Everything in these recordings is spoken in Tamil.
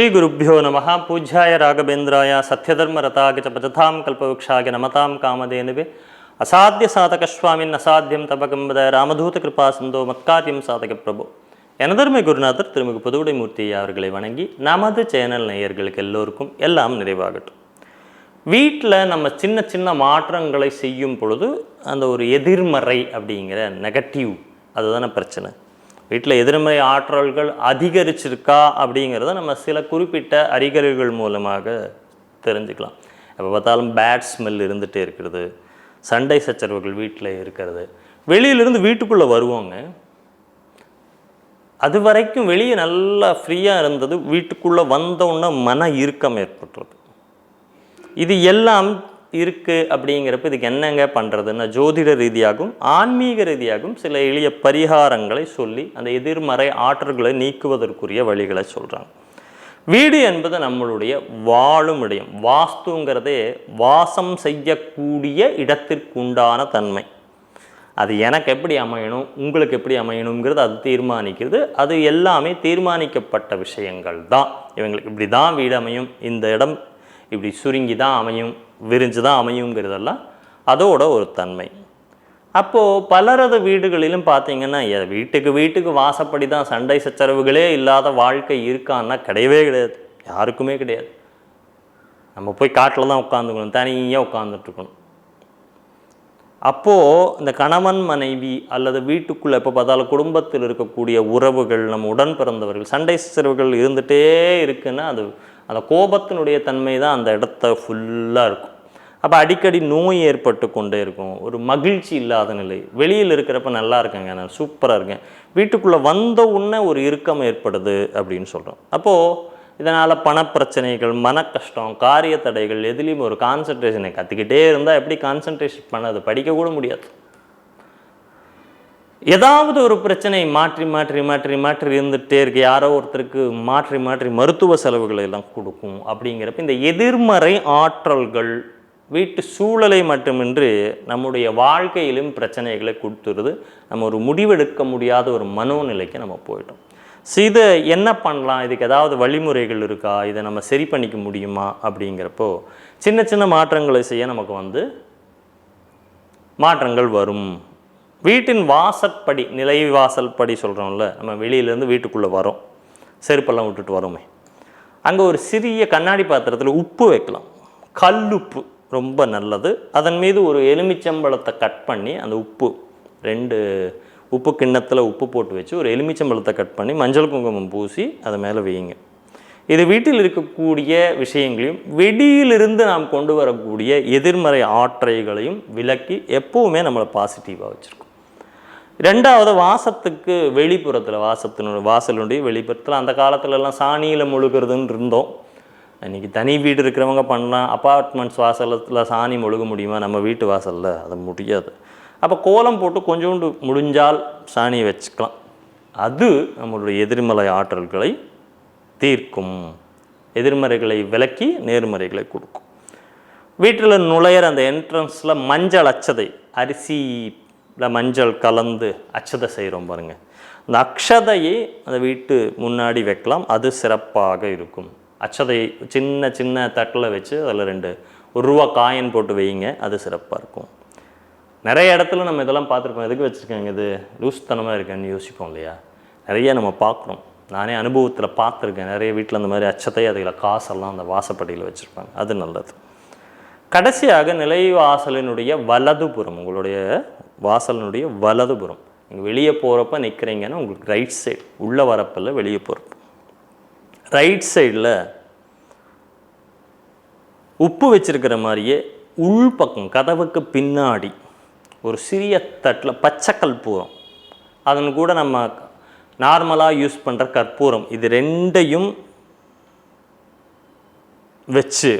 श्री गुरुभ्यो नमः। पूज्याय राघवेन्द्राय सत्यधर्मरताय च भजतां कल्पवृक्षाय नमतां कामधेनवे असाध्य साधक स्वामिन् असाध्यम तपकंबद रामदूत कृपा सिंधो मत्कार्यम साधक प्रभु எனதர்மை குருநாதர் திருமிகு புதுவுடைமூர்த்தி அவர்களை வணங்கி நமது சேனல் நேயர்களுக்கு எல்லோருக்கும் எல்லாம் நிறைவாகட்டும். வீட்டில் நம்ம சின்ன சின்ன மாற்றங்களை செய்யும் பொழுது அந்த ஒரு எதிர்மறை அப்படிங்கிற நெகட்டிவ் அதுதானே பிரச்சனை. வீட்டில் எதிர்மறை ஆற்றல்கள் அதிகரிச்சிருக்கா அப்படிங்கிறத நம்ம சில குறிப்பிட்ட அறிகுறிகள் மூலமாக தெரிஞ்சுக்கலாம். எப்போ பார்த்தாலும் பேட் ஸ்மெல் இருந்துகிட்டே இருக்கிறது, சண்டை சச்சரவுகள் வீட்டில் இருக்கிறது, வெளியிலிருந்து வீட்டுக்குள்ளே வருவோங்க. அது வரைக்கும் வெளியே நல்லா ஃப்ரீயாக இருந்தது, வீட்டுக்குள்ளே வந்தோன்னே மன இறுக்கம் ஏற்பட்டுறது. இது எல்லாம் இருக்குது. அப்படிங்கிறப்ப இதுக்கு என்னங்க பண்ணுறதுன்னா ஜோதிட ரீதியாகவும் ஆன்மீக ரீதியாகவும் சில எளிய பரிகாரங்களை சொல்லி அந்த எதிர்மறை ஆற்றல்களை நீக்குவதற்குரிய வழிகளை சொல்கிறாங்க. வீடு என்பது நம்மளுடைய வாழும் இடம். வாஸ்துங்கிறதே வாசம் செய்யக்கூடிய இடத்திற்குண்டான தன்மை. அது எனக்கு எப்படி அமையணும், உங்களுக்கு எப்படி அமையணுங்கிறது அது தீர்மானிக்கிறது. அது எல்லாமே தீர்மானிக்கப்பட்ட விஷயங்கள் தான். இவங்களுக்கு இப்படி தான் வீடு அமையும், இந்த இடம் இப்படி சுருங்கி தான் அமையும், விரிஞ்சு தான் அமையுங்கிறதெல்லாம் அதோட ஒரு தன்மை. அப்போது பலரது வீடுகளிலும் பார்த்திங்கன்னா வீட்டுக்கு வாசப்படி தான், சண்டை சச்சரவுகளே இல்லாத வாழ்க்கை இருக்கான்னா கிடையவே கிடையாது, யாருக்குமே கிடையாது. நம்ம போய் காட்டில் தான் உட்காந்துக்கணும், தனியாக உட்காந்துட்ருக்கணும். அப்போது இந்த கணவன் மனைவி அல்லது வீட்டுக்குள்ளே எப்போ பார்த்தாலும் குடும்பத்தில் இருக்கக்கூடிய உறவுகள், நம்ம உடன் பிறந்தவர்கள், சண்டை சச்சரவுகள் இருந்துகிட்டே இருக்குன்னா அது அந்த கோபத்தினுடைய தன்மை தான் அந்த இடத்த ஃபுல்லாக இருக்கும். அப்போ அடிக்கடி நோய் ஏற்பட்டு கொண்டே இருக்கும், ஒரு மகிழ்ச்சி இல்லாத நிலை. வெளியில் இருக்கிறப்ப நல்லா இருக்கேங்க, நான் சூப்பராக இருக்கேன், வீட்டுக்குள்ளே வந்த உடனே ஒரு இறுக்கம் ஏற்படுது அப்படின்னு சொல்கிறோம். அப்போது இதனால் பணப்பிரச்சனைகள், மன கஷ்டம், காரிய தடைகள், எதுலேயும் ஒரு கான்சன்ட்ரேஷனை கற்றுக்கிட்டே இருந்தால் எப்படி கான்சன்ட்ரேஷன் பண்ண அது படிக்கக்கூட முடியாது. ஏதாவது ஒரு பிரச்சனை மாற்றி மாற்றி மாற்றி மாற்றி இருந்துகிட்டே இருக்கு. யாரோ ஒருத்தருக்கு மாற்றி மாற்றி மருத்துவ செலவுகளை எல்லாம் கொடுக்கும். அப்படிங்கிறப்ப இந்த எதிர்மறை ஆற்றல்கள் வீட்டு சூழலை மட்டுமின்றி நம்முடைய வாழ்க்கையிலும் பிரச்சனைகளை கொடுத்துருது. நம்ம ஒரு முடிவெடுக்க முடியாத ஒரு மனோநிலைக்கு நம்ம போயிட்டோம். ஸோ இதை என்ன பண்ணலாம், இதுக்கு ஏதாவது வழிமுறைகள் இருக்கா, இதை நம்ம சரி பண்ணிக்க முடியுமா அப்படிங்கிறப்போ சின்ன சின்ன மாற்றங்களை செய்ய நமக்கு மாற்றங்கள் வரும். வீட்டின் வாசற்படி, நிலை வாசல் படி சொல்கிறோம்ல, நம்ம வெளியிலேருந்து வீட்டுக்குள்ளே வரோம், செருப்பெல்லாம் விட்டுட்டு வரோமே, அங்கே ஒரு சிறிய கண்ணாடி பாத்திரத்தில் உப்பு வைக்கலாம். கல்லுப்பு ரொம்ப நல்லது. அதன் மீது ஒரு எலுமிச்சம்பழத்தை கட் பண்ணி அந்த உப்பு 2 உப்பு கிண்ணத்தில் உப்பு போட்டு வச்சு ஒரு எலுமிச்சம்பழத்தை கட் பண்ணி மஞ்சள் குங்குமம் பூசி அதை மேலே வையுங்க. இது வீட்டில் இருக்கக்கூடிய விஷயங்களையும் வெளியிலிருந்து நாம் கொண்டு வரக்கூடிய எதிர்மறை ஆற்றல்களையும் விலக்கி எப்போவுமே நம்மளை பாசிட்டிவாக வச்சுருக்கோம். 2வது வாசத்துக்கு வெளிப்புறத்தில், வாசலுடைய வெளிப்புறத்தில் அந்த காலத்துலலாம் சாணியில் முழுகிறதுன்னு இருந்தோம். இன்றைக்கி தனி வீடு இருக்கிறவங்க பண்ணலாம். அப்பார்ட்மெண்ட்ஸ் வாசலத்தில் சாணி முழுக முடியுமா, நம்ம வீட்டு வாசலில் அது முடியாது. அப்போ கோலம் போட்டு கொஞ்சோண்டு முடிஞ்சால் சாணியை வச்சுக்கலாம். அது நம்மளுடைய எதிர்மறை ஆற்றல்களை தீர்க்கும், எதிர்மறைகளை விலக்கி நேர்மறைகளை கொடுக்கும். வீட்டில் நுழையிற அந்த என்ட்ரன்ஸில் மஞ்சள் அச்சதை, அரிசியில் மஞ்சள் கலந்து அச்சதை செய்கிறோம் பாருங்கள், அந்த அக்ஷதையை அந்த வீட்டு முன்னாடி வைக்கலாம். அது சிறப்பாக இருக்கும். அச்சதை சின்ன சின்ன தட்டில் வச்சு அதில் 2 ரூபா காயின் போட்டு வைங்க, அது சிறப்பாக இருக்கும். நிறைய இடத்துல நம்ம இதெல்லாம் பார்த்துருப்போம். எதுக்கு வச்சுருக்காங்க, இது லூஸ்தனமாக இருக்கேன்னு யோசிப்போம் இல்லையா. நிறைய நம்ம பார்க்குறோம். நானே அனுபவத்தில் பார்த்துருக்கேன். நிறைய வீட்டில் அந்த மாதிரி அச்சத்தை அதில் காசெல்லாம் அந்த வாசப்படியில் வச்சுருப்பாங்க, அது நல்லது. கடைசியாக நிலைவாசலினுடைய வலதுபுறம், உங்களுடைய வாசலினுடைய வலதுபுறம், நீங்கள் வெளியே போகிறப்ப நிற்கிறீங்கன்னா உங்களுக்கு ரைட் சைடு, உள்ள வரப்பில் வெளியே போகிறப்ப ரைட் சைடில் உப்பு வச்சுருக்கிற மாதிரியே உள்பக்கம் கதவுக்கு பின்னாடி ஒரு சிறிய தட்டில் பச்சை கற்பூரம், அதன் கூட நம்ம நார்மலாக யூஸ் பண்ணுற கற்பூரம், இது 2யும் வச்சு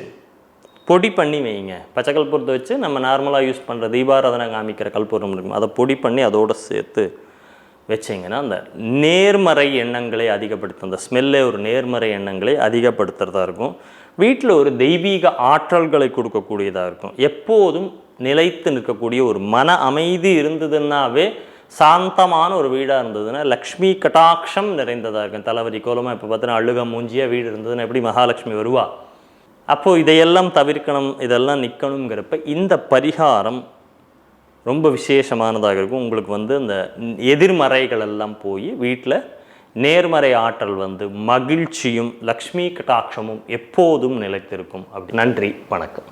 பொடி பண்ணி வைங்க. பச்சை கற்பூரத்தை வச்சு நம்ம நார்மலாக யூஸ் பண்ணுற தீபாராதனை காமிக்கிற கற்பூரம் இருக்கும், அதை பொடி பண்ணி அதோடு சேர்த்து வச்சிங்கன்னா அந்த நேர்மறை எண்ணங்களை அதிகப்படுத்தும். அந்த ஸ்மெல்லே ஒரு நேர்மறை எண்ணங்களை அதிகப்படுத்துகிறதா இருக்கும். வீட்டில் ஒரு தெய்வீக ஆற்றல்களை கொடுக்கக்கூடியதாக இருக்கும். எப்போதும் நிலைத்து நிற்கக்கூடிய ஒரு மன அமைதி இருந்ததுன்னாவே சாந்தமான ஒரு வீடாக இருந்ததுன்னா லக்ஷ்மி கட்டாட்சம் நிறைந்ததாக இருக்கும். தலைவரி கோலமாக இப்போ பார்த்தீங்கன்னா அழுக மூஞ்சியாக வீடு இருந்ததுன்னா எப்படி மகாலட்சுமி வருவா? அப்போது இதையெல்லாம் தவிர்க்கணும், இதெல்லாம் நிற்கணுங்கிறப்ப இந்த பரிகாரம் ரொம்ப விசேஷமானதாக இருக்கும். உங்களுக்கு வந்து அந்த எதிர்மறைகள் எல்லாம் போய் வீட்டில் நேர்மறை ஆற்றல் வந்து மகிழ்ச்சியும் லக்ஷ்மி கட்டாட்சமும் எப்போதும் நிலைத்திருக்கும். அப்படி நன்றி, வணக்கம்.